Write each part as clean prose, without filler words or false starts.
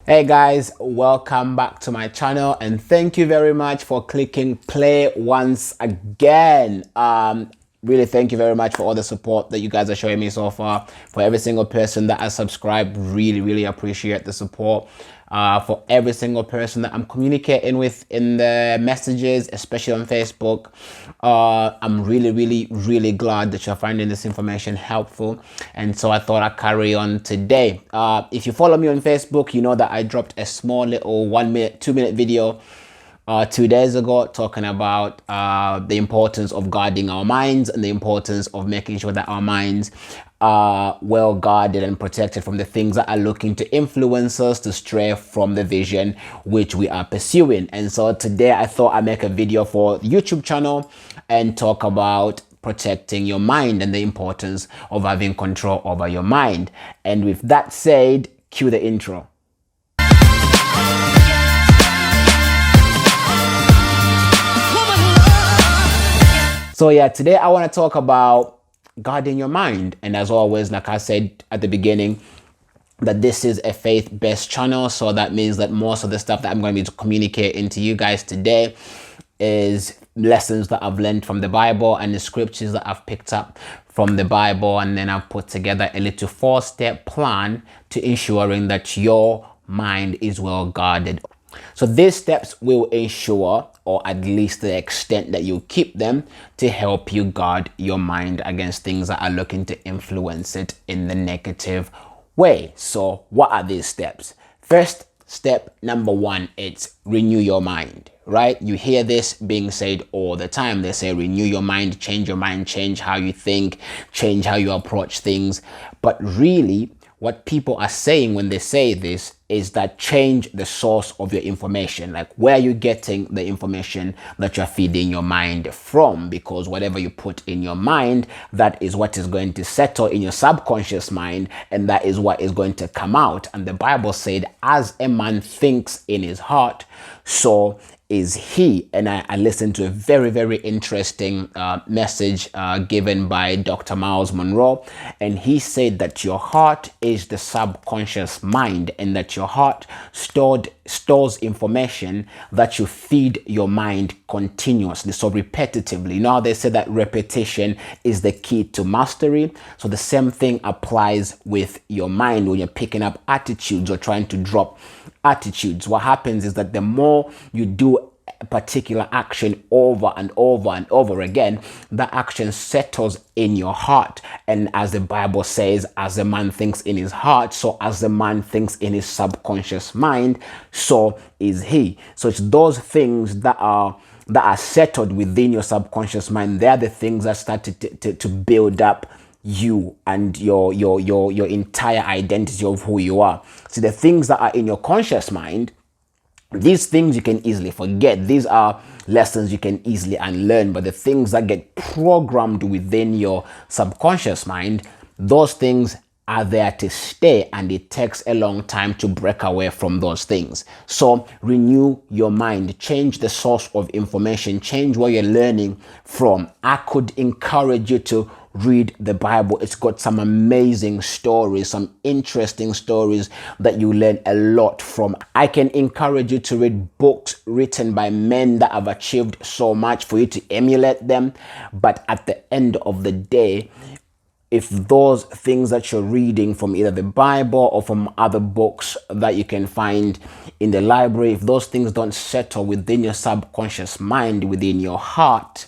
Hey guys, welcome back to my channel and thank you very much for clicking play once again. Really thank you very much for all the support that you guys are showing me so far. For every single person that has subscribed, really appreciate the support. For every single person that I'm communicating with in the messages, especially on Facebook, I'm really glad that you're finding this information helpful, and so I thought I'd carry on today. If you follow me on Facebook, you know that I dropped a small little 1 minute, 2 minute video 2 days ago talking about the importance of guarding our minds and the importance of making sure that our minds are well guarded and protected from the things that are looking to influence us to stray from the vision which we are pursuing. And so today I thought I'd make a video for the YouTube channel and talk about protecting your mind and the importance of having control over your mind. And with that said, cue the intro. So yeah, today I want to talk about guarding your mind. And as always, like I said at the beginning, that this is a faith-based channel. So that means that most of the stuff that I'm going to be communicating to you guys today is lessons that I've learned from the Bible and the scriptures that I've picked up from the Bible. And then I've put together a little 4-step plan to ensuring that your mind is well guarded. So these steps will ensure, or at least to the extent that you keep them, to help you guard your mind against things that are looking to influence it in the negative way. So what are these steps? First step, number one, it's renew your mind, right? You hear this being said all the time. They say renew your mind, change how you think, change how you approach things. But really, what people are saying when they say this is that change the source of your information, like where you're getting the information that you're feeding your mind from, because whatever you put in your mind, that is what is going to settle in your subconscious mind, and that is what is going to come out. And the Bible said, as a man thinks in his heart, so is he. And I listened to a very interesting message given by Dr. Miles Monroe, and he said that your heart is the subconscious mind, and that your heart stores information that you feed your mind continuously, so repetitively. Now they say that repetition is the key to mastery. So the same thing applies with your mind. When you're picking up attitudes or trying to drop attitudes, what happens is that the more you do a particular action over and over again, that action settles in your heart. And as the Bible says, as a man thinks in his heart, so as the man thinks in his subconscious mind, so is he. So it's those things that are settled within your subconscious mind. They're the things that start to build up you and your entire identity of who you are. See, the things that are in your conscious mind, these things you can easily forget. These are lessons you can easily unlearn. But the things that get programmed within your subconscious mind, those things are there to stay, and it takes a long time to break away from those things. So renew your mind, change the source of information, change where you're learning from. I could encourage you to read the Bible. It's got some amazing stories, some interesting stories that you learn a lot from. I can encourage you to read books written by men that have achieved so much for you to emulate them. But at the end of the day, if those things that you're reading from either the Bible or from other books that you can find in the library, if those things don't settle within your subconscious mind, within your heart,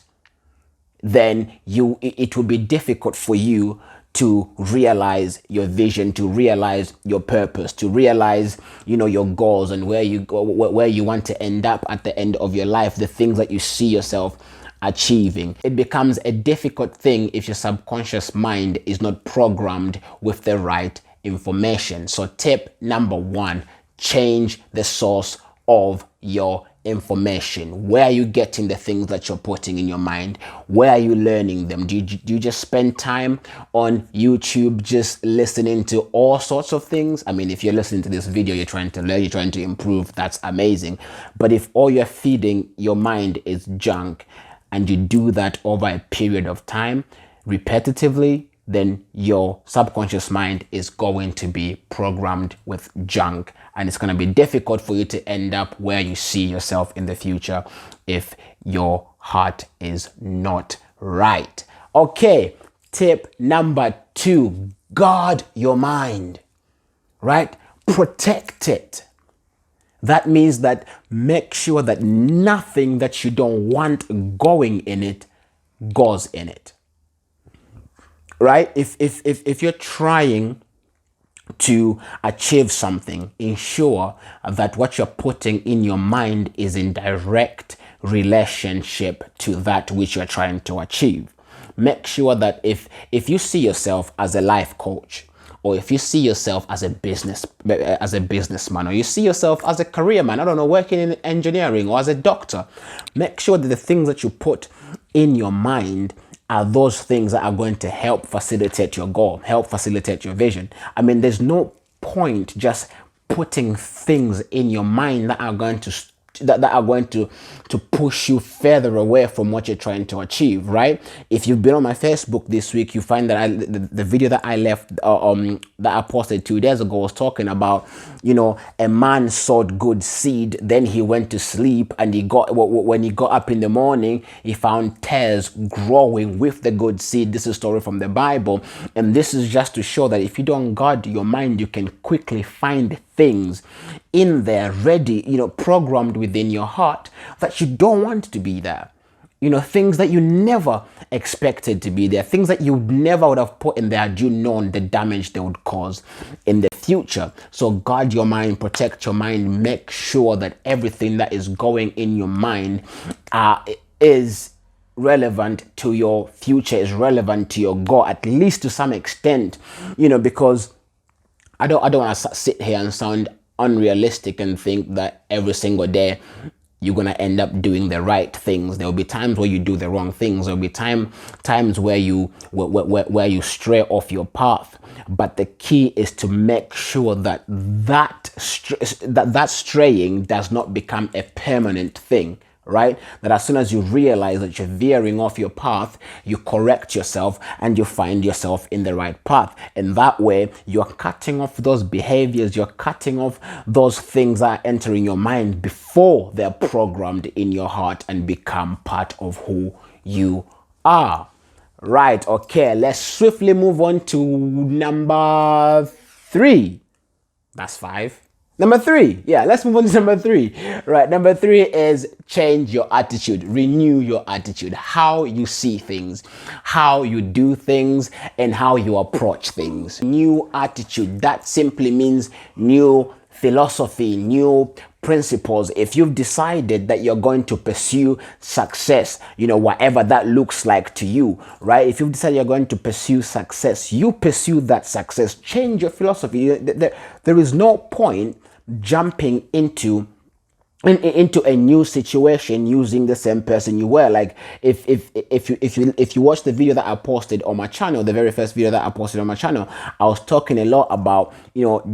then it will be difficult for you to realize your vision, to realize your purpose, to realize, your goals and where you go, where you want to end up at the end of your life, the things that you see yourself achieving. It becomes a difficult thing if your subconscious mind is not programmed with the right information. So tip number one, change the source of your information. Where are you getting the things that you're putting in your mind? Where are you learning them? Do you just spend time on YouTube just listening to all sorts of things? I mean, if you're listening to this video, you're trying to learn, you're trying to improve, that's amazing. But if all you're feeding your mind is junk, and you do that over a period of time, repetitively, then your subconscious mind is going to be programmed with junk and it's going to be difficult for you to end up where you see yourself in the future if your heart is not right. Okay, tip number 2, guard your mind, right? Protect it. That means that make sure that nothing that you don't want going in it goes in it, right? If you're trying to achieve something, ensure that what you're putting in your mind is in direct relationship to that which you're trying to achieve. Make sure that if you see yourself as a life coach, or if you see yourself as a businessman, or you see yourself as a career man, I don't know, working in engineering, or as a doctor, make sure that the things that you put in your mind are those things that are going to help facilitate your goal, help facilitate your vision. I mean, there's no point just putting things in your mind that are going to push you further away from what you're trying to achieve, right? If you've been on my Facebook this week, you find that the video that I left that I posted 2 days ago was talking about, a man sowed good seed, then he went to sleep, and when he got up in the morning, he found tares growing with the good seed. This is a story from the Bible, and this is just to show that if you don't guard your mind, you can quickly find things in there ready, programmed within your heart that you don't want to be there. Things that you never expected to be there, things that you never would have put in there had you known the damage they would cause in the future. So guard your mind, protect your mind, make sure that everything that is going in your mind is relevant to your future, is relevant to your goal, at least to some extent, because I don't want to sit here and sound unrealistic and think that every single day you're going to end up doing the right things. There will be times where you do the wrong things. There will be times where you stray off your path. But the key is to make sure that that straying does not become a permanent thing. Right? That as soon as you realize that you're veering off your path, you correct yourself and you find yourself in the right path. And that way, you're cutting off those behaviors, you're cutting off those things that are entering your mind before they're programmed in your heart and become part of who you are. Right, okay, let's swiftly move on to number 3. That's 5. Number 3, let's move on to number 3. Right, number 3 is change your attitude, renew your attitude, how you see things, how you do things, and how you approach things. New attitude, that simply means new philosophy, new principles. If you've decided that you're going to pursue success, whatever that looks like to you, right? If you've decided you're going to pursue success, you pursue that success. Change your philosophy. There is no point jumping into a new situation using the same person you were. Like if you watch the video that I posted on my channel, the very first video that I posted on my channel, I was talking a lot about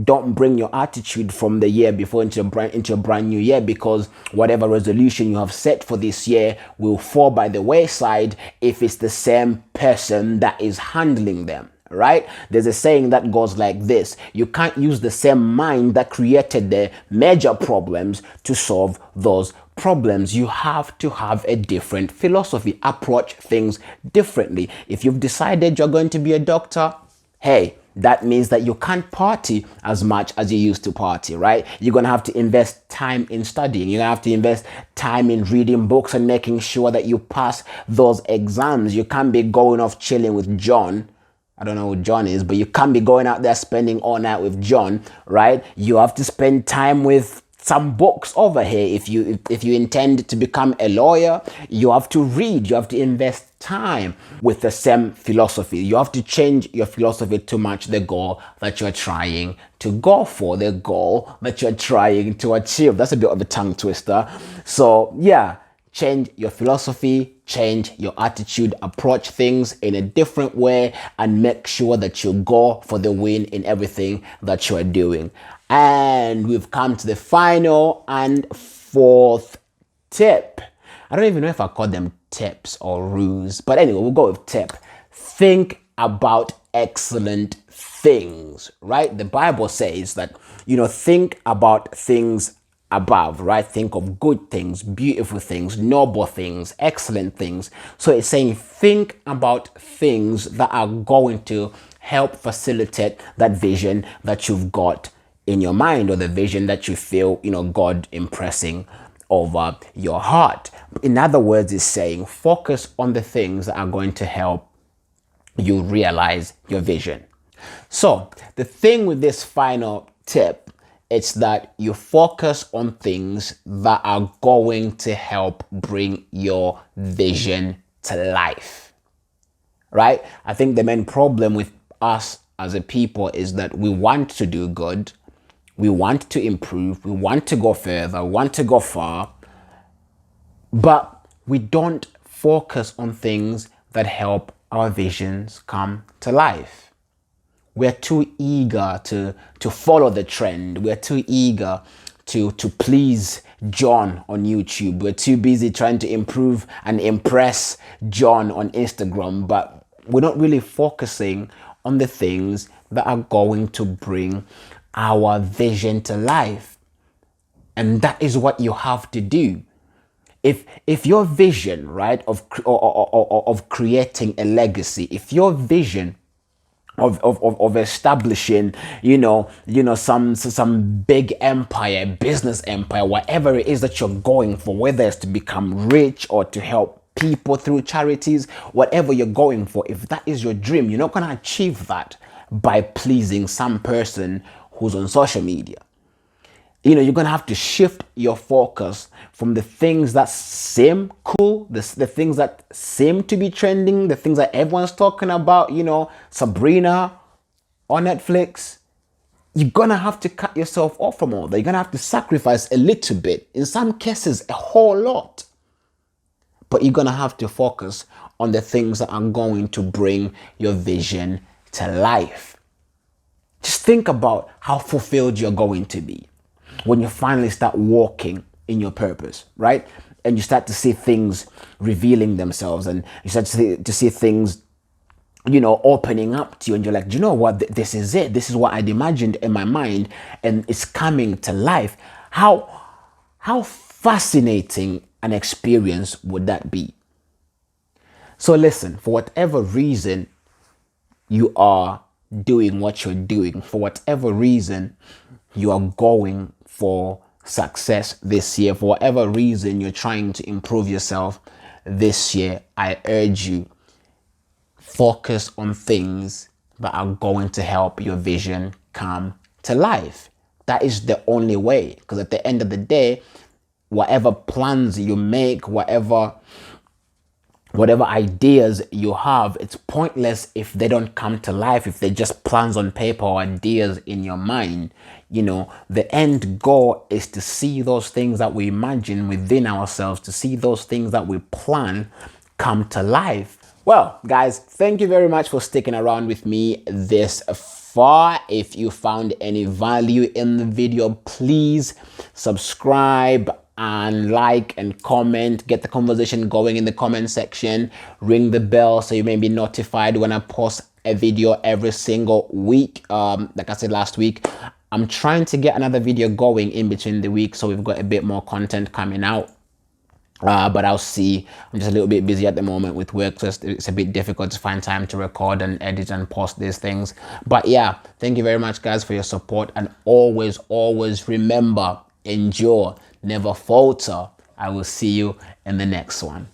don't bring your attitude from the year before into a brand new year, because whatever resolution you have set for this year will fall by the wayside if it's the same person that is handling them. Right? There's a saying that goes like this: you can't use the same mind that created the major problems to solve those problems. You have to have a different philosophy, approach things differently. If you've decided you're going to be a doctor, hey, that means that you can't party as much as you used to party, right? You're going to have to invest time in studying. You're going to have to invest time in reading books and making sure that you pass those exams. You can't be going off chilling with John. I don't know who John is, but you can't be going out there spending all night with John, right? You have to spend time with some books over here. If you intend to become a lawyer, you have to read. You have to invest time with the same philosophy. You have to change your philosophy to match the goal that you're trying to go for, the goal that you're trying to achieve. That's a bit of a tongue twister. So change your philosophy, change your attitude, approach things in a different way, and make sure that you go for the win in everything that you are doing. And we've come to the final and 4th tip. I don't even know if I call them tips or rules, but anyway, we'll go with tip. Think about excellent things, right? The Bible says that, think about things above, right? Think of good things, beautiful things, noble things, excellent things. So it's saying think about things that are going to help facilitate that vision that you've got in your mind, or the vision that you feel, God impressing over your heart. In other words, it's saying focus on the things that are going to help you realize your vision. So the thing with this final tip, it's that you focus on things that are going to help bring your vision to life, right? I think the main problem with us as a people is that we want to do good, we want to improve, we want to go further, we want to go far, but we don't focus on things that help our visions come to life. We're too eager to follow the trend. We're too eager to please John on YouTube. We're too busy trying to improve and impress John on Instagram, but we're not really focusing on the things that are going to bring our vision to life. And that is what you have to do. If your vision, right, of creating a legacy, if your vision of establishing, some big empire, business empire, whatever it is that you're going for, whether it's to become rich or to help people through charities, whatever you're going for, if that is your dream, you're not going to achieve that by pleasing some person who's on social media. You're going to have to shift your focus from the things that seem cool, the things that seem to be trending, the things that everyone's talking about, Sabrina on Netflix. You're going to have to cut yourself off from all that. You're going to have to sacrifice a little bit, in some cases, a whole lot. But you're going to have to focus on the things that are going to bring your vision to life. Just think about how fulfilled you're going to be when you finally start walking in your purpose, right? And you start to see things revealing themselves, and you start to see things, opening up to you, and you're like, do you know what? This is it. This is what I'd imagined in my mind, and it's coming to life. How fascinating an experience would that be? So listen, for whatever reason you are doing what you're doing, for whatever reason you are going for success this year, for whatever reason you're trying to improve yourself this year, I urge you, focus on things that are going to help your vision come to life. That is the only way, because at the end of the day, whatever plans you make, whatever ideas you have, it's pointless if they don't come to life, if they're just plans on paper or ideas in your mind. The end goal is to see those things that we imagine within ourselves, to see those things that we plan come to life. Well, guys, thank you very much for sticking around with me this far. If you found any value in the video, please subscribe and like and comment. Get the conversation going in the comment section. Ring the bell so you may be notified when I post a video every single week. Like I said last week, I'm trying to get another video going in between the week, so we've got a bit more content coming out. But I'll see. I'm just a little bit busy at the moment with work, so it's a bit difficult to find time to record and edit and post these things. But yeah, thank you very much, guys, for your support, and always remember, endure, never falter. I will see you in the next one.